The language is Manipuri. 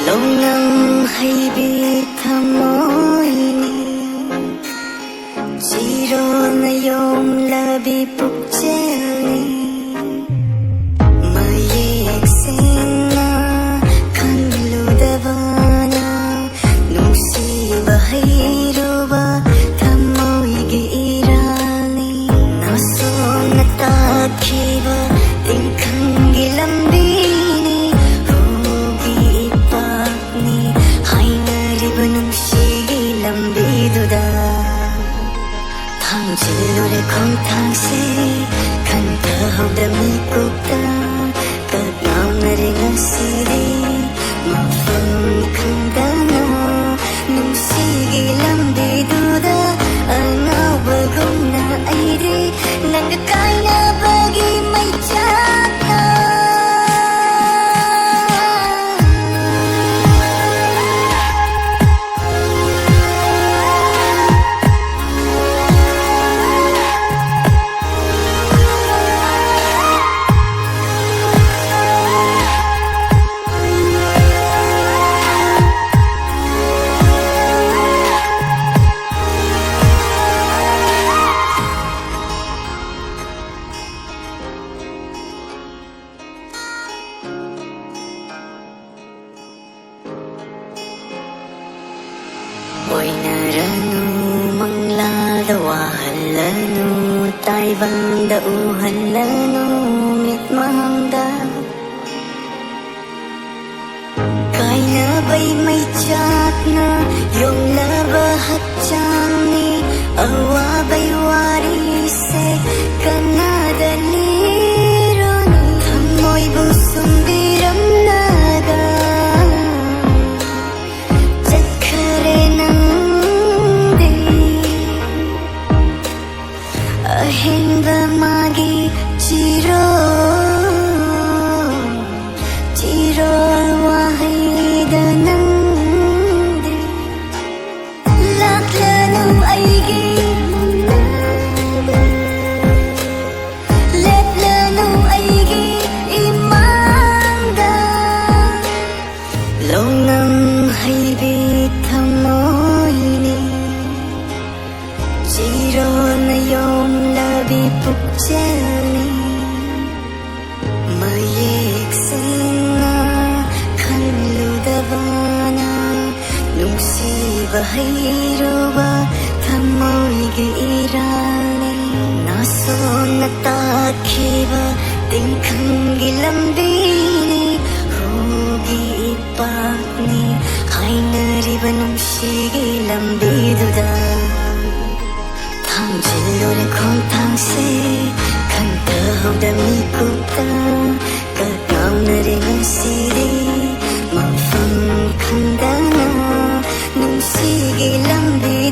lâu năm hay biết thầm mối Chiro na yung labi pukjeli Mayeksin na kanludavana Nusiba hayruba thamoy giirali Naso natakiba tingkang gilambini Hugi ipakni hainariba nungsigilambiduda Chilore kong tangsi kanta hawdami kukta Kagnaw na rin ang siri Mafang kanda na Nung sige lang di duda Ang awagong na ay di Nanggakay na bagi may tiyak na Boy naranu manglalawa halanu tay banda halanu mit mangda Kay na ba'y may tiyak na yung labahat ni awa ba'y warise kanadaliro ni Thamoy busong biram naga Ahinda magi chiro wahai danandi Laklanu aigi Letlanu aigi imanda Longnam haibi thamoyni Chiro na yung labi pukjeli Mayeksin na kanludavana Nung siba hayruba thamoy giirali Naso natakiba tingkang gilambini Hugi ipakni hainariba nung sigilambiduda Chilore kong tangsi kanta hawdami kukta Kagnaw na rin ang siri Mafang kanda na Nung sige lang di